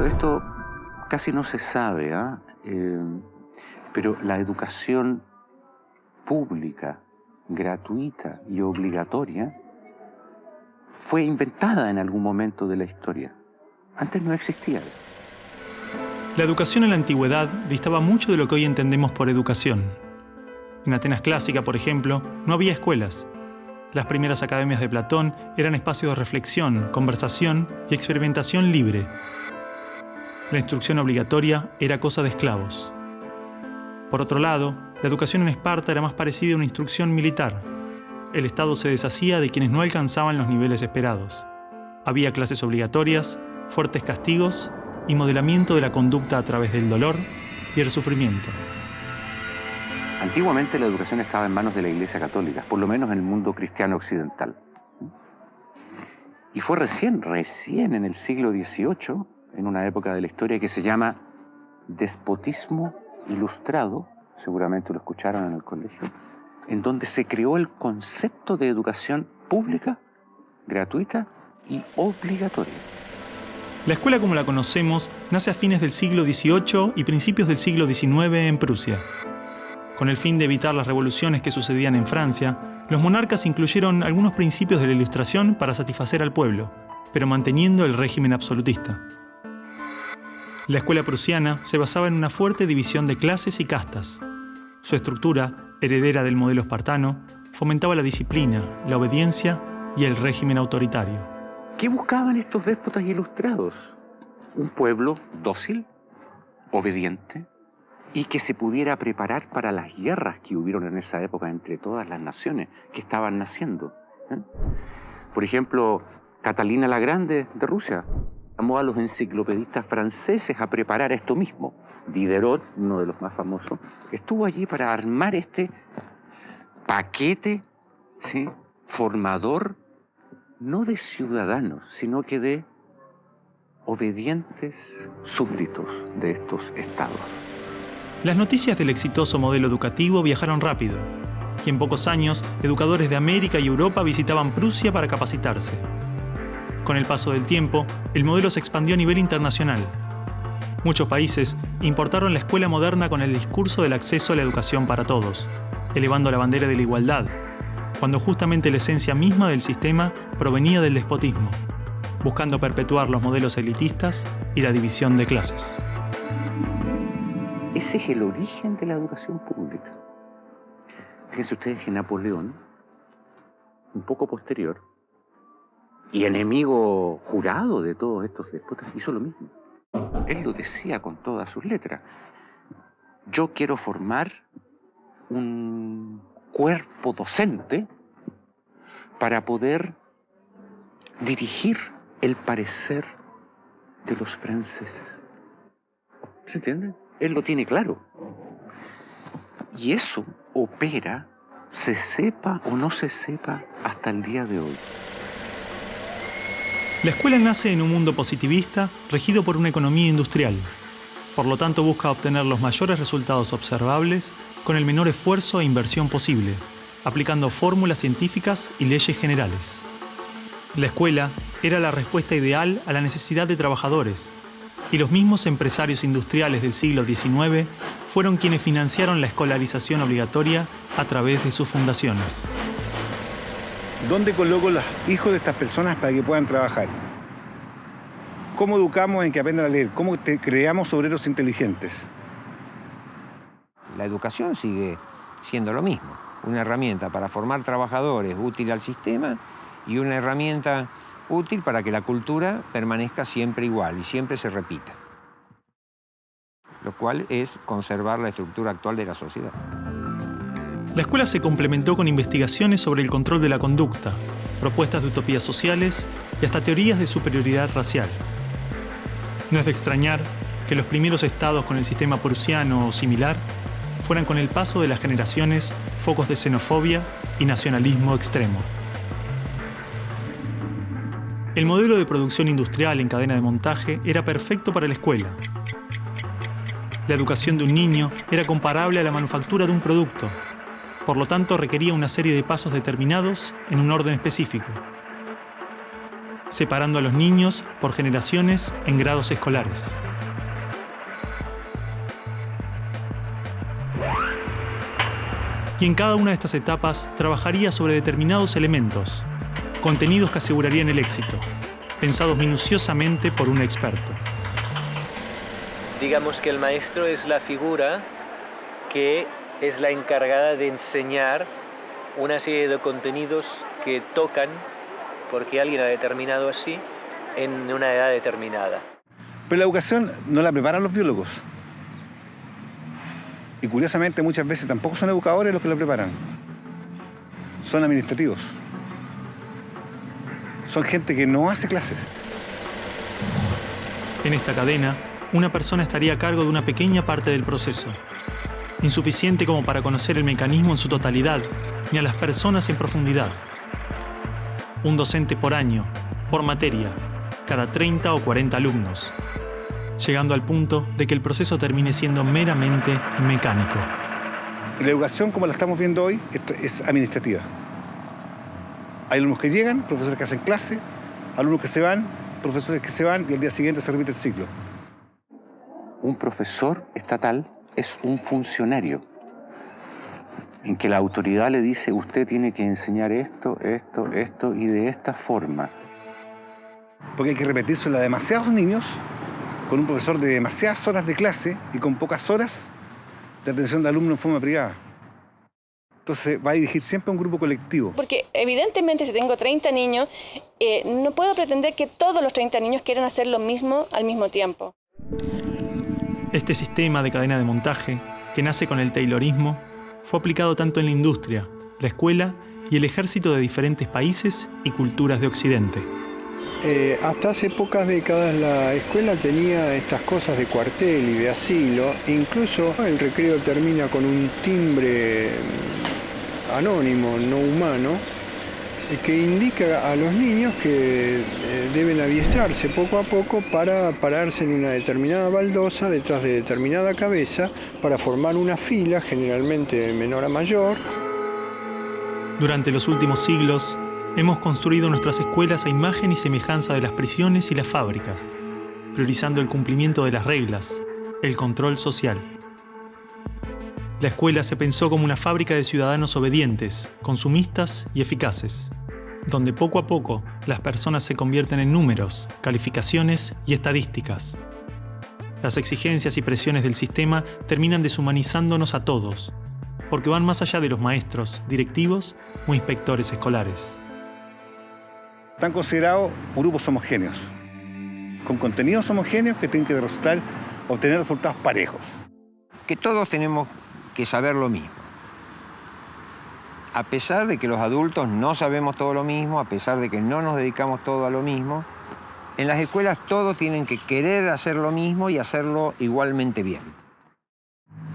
Esto casi no se sabe, pero la educación pública, gratuita y obligatoria fue inventada en algún momento de la historia. Antes no existía. La educación en la antigüedad distaba mucho de lo que hoy entendemos por educación. En Atenas clásica, por ejemplo, no había escuelas. Las primeras academias de Platón eran espacios de reflexión, conversación y experimentación libre. La instrucción obligatoria era cosa de esclavos. Por otro lado, la educación en Esparta era más parecida a una instrucción militar. El Estado se deshacía de quienes no alcanzaban los niveles esperados. Había clases obligatorias, fuertes castigos y modelamiento de la conducta a través del dolor y el sufrimiento. Antiguamente la educación estaba en manos de la Iglesia Católica, por lo menos en el mundo cristiano occidental. Y fue recién en el siglo XVIII, en una época de la historia que se llama despotismo ilustrado, seguramente lo escucharon en el colegio, en donde se creó el concepto de educación pública, gratuita y obligatoria. La escuela como la conocemos nace a fines del siglo XVIII y principios del siglo XIX en Prusia. Con el fin de evitar las revoluciones que sucedían en Francia, los monarcas incluyeron algunos principios de la Ilustración para satisfacer al pueblo, pero manteniendo el régimen absolutista. La escuela prusiana se basaba en una fuerte división de clases y castas. Su estructura, heredera del modelo espartano, fomentaba la disciplina, la obediencia y el régimen autoritario. ¿Qué buscaban estos déspotas ilustrados? Un pueblo dócil, obediente, y que se pudiera preparar para las guerras que hubieron en esa época entre todas las naciones que estaban naciendo. Por ejemplo, Catalina la Grande de Rusia llamó a los enciclopedistas franceses a preparar esto mismo. Diderot, uno de los más famosos, estuvo allí para armar este paquete, ¿sí?, formador, no de ciudadanos, sino que de obedientes súbditos de estos estados. Las noticias del exitoso modelo educativo viajaron rápido, y en pocos años, educadores de América y Europa visitaban Prusia para capacitarse. Con el paso del tiempo, el modelo se expandió a nivel internacional. Muchos países importaron la escuela moderna con el discurso del acceso a la educación para todos, elevando la bandera de la igualdad, cuando justamente la esencia misma del sistema provenía del despotismo, buscando perpetuar los modelos elitistas y la división de clases. Ese es el origen de la educación pública. Fíjense ustedes que Napoleón, un poco posterior, y enemigo jurado de todos estos déspotas, hizo lo mismo. Él lo decía con todas sus letras. Yo quiero formar un cuerpo docente para poder dirigir el parecer de los franceses. ¿Se entiende? Él lo tiene claro. Y eso opera, se sepa o no se sepa, hasta el día de hoy. La escuela nace en un mundo positivista regido por una economía industrial. Por lo tanto, busca obtener los mayores resultados observables con el menor esfuerzo e inversión posible, aplicando fórmulas científicas y leyes generales. La escuela era la respuesta ideal a la necesidad de trabajadores, y los mismos empresarios industriales del siglo XIX fueron quienes financiaron la escolarización obligatoria a través de sus fundaciones. ¿Dónde coloco los hijos de estas personas para que puedan trabajar? ¿Cómo educamos en que aprendan a leer? ¿Cómo creamos obreros inteligentes? La educación sigue siendo lo mismo, una herramienta para formar trabajadores útil al sistema y una herramienta útil para que la cultura permanezca siempre igual y siempre se repita, lo cual es conservar la estructura actual de la sociedad. La escuela se complementó con investigaciones sobre el control de la conducta, propuestas de utopías sociales y hasta teorías de superioridad racial. No es de extrañar que los primeros estados con el sistema prusiano o similar fueran con el paso de las generaciones focos de xenofobia y nacionalismo extremo. El modelo de producción industrial en cadena de montaje era perfecto para la escuela. La educación de un niño era comparable a la manufactura de un producto. Por lo tanto, requería una serie de pasos determinados en un orden específico. separando a los niños por generaciones en grados escolares. Y en cada una de estas etapas trabajaría sobre determinados elementos, contenidos que asegurarían el éxito, pensados minuciosamente por un experto. Digamos que el maestro es la figura que es la encargada de enseñar una serie de contenidos que tocan, porque alguien ha determinado así, en una edad determinada. Pero la educación no la preparan los biólogos. Y curiosamente muchas veces tampoco son educadores los que la preparan. Son administrativos. Son gente que no hace clases. En esta cadena, una persona estaría a cargo de una pequeña parte del proceso, insuficiente como para conocer el mecanismo en su totalidad, ni a las personas en profundidad. Un docente por año, por materia, cada 30 o 40 alumnos, llegando al punto de que el proceso termine siendo meramente mecánico. Y la educación, como la estamos viendo hoy, es administrativa. Hay alumnos que llegan, profesores que hacen clase, alumnos que se van, profesores que se van y al día siguiente se repite el ciclo. Un profesor estatal es un funcionario en que la autoridad le dice: usted tiene que enseñar esto y de esta forma. Porque hay que repetírselo a demasiados niños con un profesor de demasiadas horas de clase y con pocas horas de atención de alumnos en forma privada. Entonces va a dirigir siempre a un grupo colectivo. Porque evidentemente si tengo 30 niños, no puedo pretender que todos los 30 niños quieran hacer lo mismo al mismo tiempo. Este sistema de cadena de montaje, que nace con el taylorismo, fue aplicado tanto en la industria, la escuela y el ejército de diferentes países y culturas de Occidente. Hasta hace pocas décadas la escuela tenía estas cosas de cuartel y de asilo. Incluso el recreo termina con un timbre anónimo, no humano, que indica a los niños que deben adiestrarse poco a poco para pararse en una determinada baldosa detrás de determinada cabeza para formar una fila, generalmente de menor a mayor. Durante los últimos siglos, hemos construido nuestras escuelas a imagen y semejanza de las prisiones y las fábricas, priorizando el cumplimiento de las reglas, el control social. La escuela se pensó como una fábrica de ciudadanos obedientes, consumistas y eficaces, donde poco a poco las personas se convierten en números, calificaciones y estadísticas. Las exigencias y presiones del sistema terminan deshumanizándonos a todos, porque van más allá de los maestros, directivos o inspectores escolares. Están considerados grupos homogéneos, con contenidos homogéneos que tienen que obtener resultados parejos. Que todos tenemos que saber lo mismo. A pesar de que los adultos no sabemos todo lo mismo, a pesar de que no nos dedicamos todo a lo mismo, en las escuelas todos tienen que querer hacer lo mismo y hacerlo igualmente bien.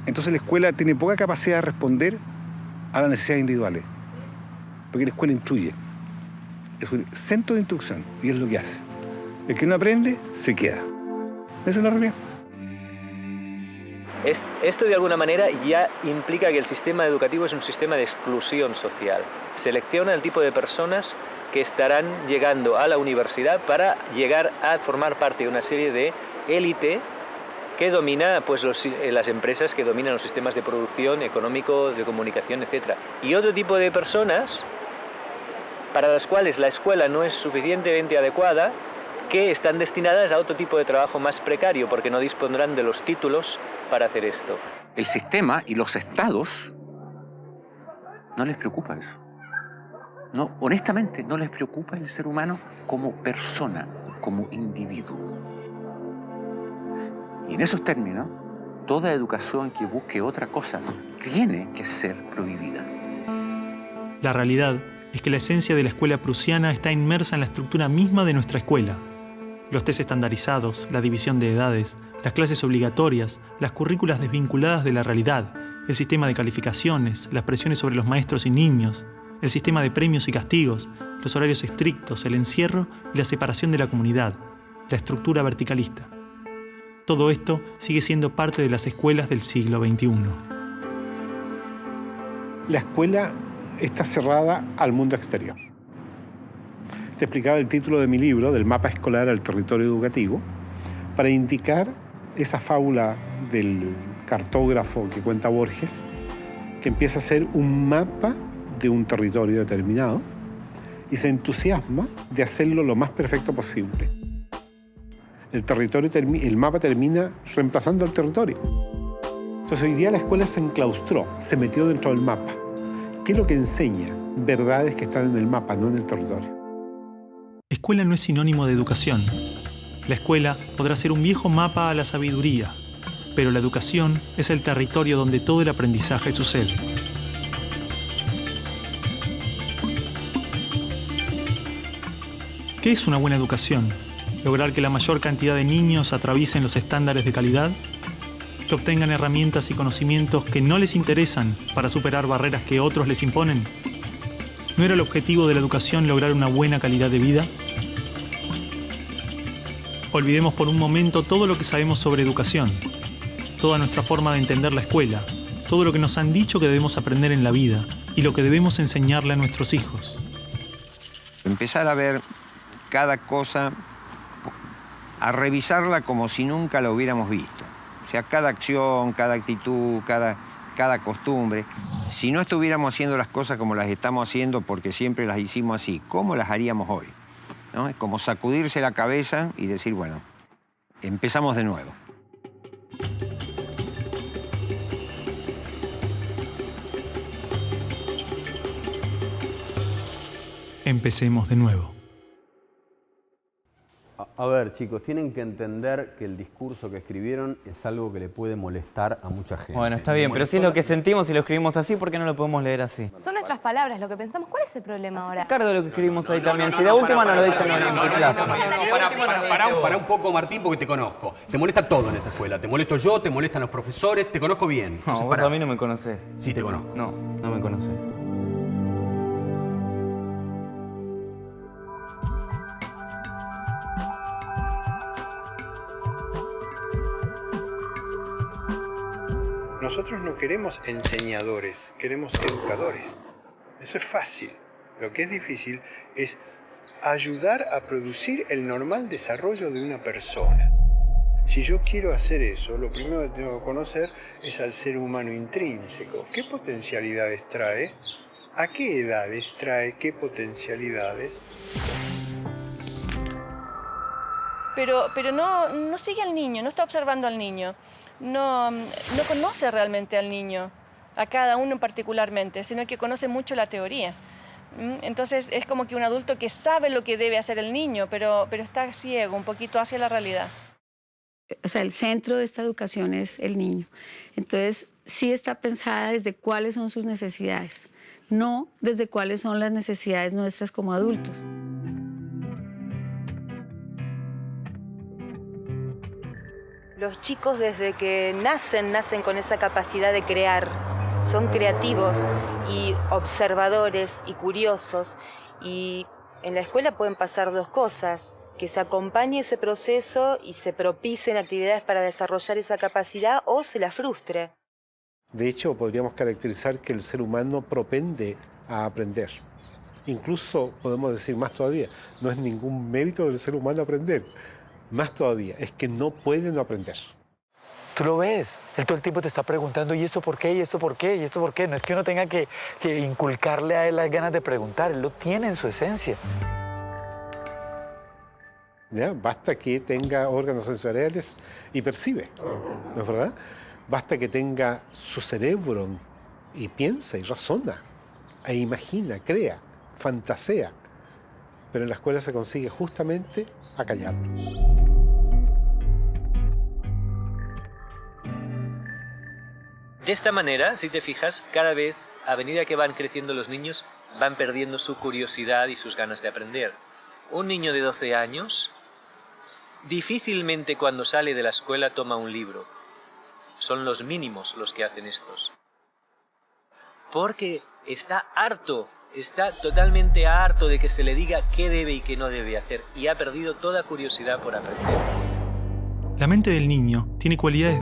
Entonces la escuela tiene poca capacidad de responder a las necesidades individuales, porque la escuela instruye. Es un centro de instrucción y es lo que hace. El que no aprende, se queda. Esa es la realidad. Esto de alguna manera ya implica que el sistema educativo es un sistema de exclusión social. Selecciona el tipo de personas que estarán llegando a la universidad para llegar a formar parte de una serie de élite que domina pues, las empresas que dominan los sistemas de producción, económico, de comunicación, etc. Y otro tipo de personas para las cuales la escuela no es suficientemente adecuada, que están destinadas a otro tipo de trabajo más precario, porque no dispondrán de los títulos para hacer esto. El sistema y los estados no les preocupa eso. No, honestamente, no les preocupa el ser humano como persona, como individuo. Y en esos términos, toda educación que busque otra cosa tiene que ser prohibida. La realidad es que la esencia de la escuela prusiana está inmersa en la estructura misma de nuestra escuela. Los test estandarizados, la división de edades, las clases obligatorias, las currículas desvinculadas de la realidad, el sistema de calificaciones, las presiones sobre los maestros y niños, el sistema de premios y castigos, los horarios estrictos, el encierro y la separación de la comunidad, la estructura verticalista. Todo esto sigue siendo parte de las escuelas del siglo XXI. La escuela está cerrada al mundo exterior. te explicaba el título de mi libro, del mapa escolar al territorio educativo, para indicar esa fábula del cartógrafo que cuenta Borges, que empieza a ser un mapa de un territorio determinado y se entusiasma de hacerlo lo más perfecto posible. El mapa termina reemplazando al territorio. Entonces hoy día la escuela se enclaustró, se metió dentro del mapa. ¿Qué es lo que enseña? Verdades que están en el mapa, no en el territorio. Escuela no es sinónimo de educación. La escuela podrá ser un viejo mapa a la sabiduría, pero la educación es el territorio donde todo el aprendizaje sucede. ¿Qué es una buena educación? ¿Lograr que la mayor cantidad de niños atraviesen los estándares de calidad? ¿Que obtengan herramientas y conocimientos que no les interesan para superar barreras que otros les imponen? ¿No era el objetivo de la educación lograr una buena calidad de vida? Olvidemos por un momento todo lo que sabemos sobre educación, toda nuestra forma de entender la escuela, todo lo que nos han dicho que debemos aprender en la vida y lo que debemos enseñarle a nuestros hijos. Empezar a ver cada cosa, a revisarla como si nunca la hubiéramos visto. O sea, cada acción, cada actitud, cada costumbre. Si no estuviéramos haciendo las cosas como las estamos haciendo porque siempre las hicimos así, ¿cómo las haríamos hoy? ¿No? Es como sacudirse la cabeza y decir, bueno, empezamos de nuevo. Empecemos de nuevo. A ver, chicos, tienen que entender que el discurso que escribieron es algo que le puede molestar a mucha gente. Bueno, está bien, pero si es lo que sentimos y lo escribimos así, ¿por qué no lo podemos leer así? Son nuestras palabras, lo que pensamos. ¿Cuál es el problema ahora? Cargo de lo que escribimos ahí también. Si de última no lo dicen en tu clase. Pará un poco, Martín, porque te conozco. Te molesta todo en esta escuela. Te molesto yo, te molestan los profesores, te conozco bien. No, vos a mí no me conocés. Sí, te conozco. No, no me conocés. Nosotros no queremos enseñadores, queremos educadores. Eso es fácil. Lo que es difícil es ayudar a producir el normal desarrollo de una persona. Si yo quiero hacer eso, lo primero que tengo que conocer es al ser humano intrínseco. ¿Qué potencialidades trae? ¿A qué edades trae qué potencialidades? Pero no sigue al niño, no está observando al niño. No conoce realmente al niño, a cada uno particularmente, sino que conoce mucho la teoría. Entonces es como que un adulto que sabe lo que debe hacer el niño, pero está ciego un poquito hacia la realidad. O sea, el centro de esta educación es el niño. Entonces sí está pensada desde cuáles son sus necesidades, no desde cuáles son las necesidades nuestras como adultos. Los chicos desde que nacen con esa capacidad de crear. Son creativos y observadores y curiosos. Y en la escuela pueden pasar dos cosas: que se acompañe ese proceso y se propicien actividades para desarrollar esa capacidad, o se la frustre. De hecho, podríamos caracterizar que el ser humano propende a aprender. Incluso podemos decir más todavía, no es ningún mérito del ser humano aprender. Más todavía, es que no puede no aprender. Tú lo ves, él todo el tiempo te está preguntando, ¿y esto por qué? ¿Y esto por qué? ¿Y esto por qué? No es que uno tenga que inculcarle a él las ganas de preguntar, él lo tiene en su esencia. ¿Ya? Basta que tenga órganos sensoriales y percibe, ¿no es verdad? Basta que tenga su cerebro y piensa y razona, e imagina, crea, fantasea. Pero en la escuela se consigue justamente acallarlo. De esta manera, si te fijas, cada vez, a medida que van creciendo los niños, van perdiendo su curiosidad y sus ganas de aprender. Un niño de 12 años difícilmente cuando sale de la escuela toma un libro. Son los mínimos los que hacen estos. Porque está harto. Está totalmente harto de que se le diga qué debe y qué no debe hacer, y ha perdido toda curiosidad por aprender. La mente del niño tiene cualidades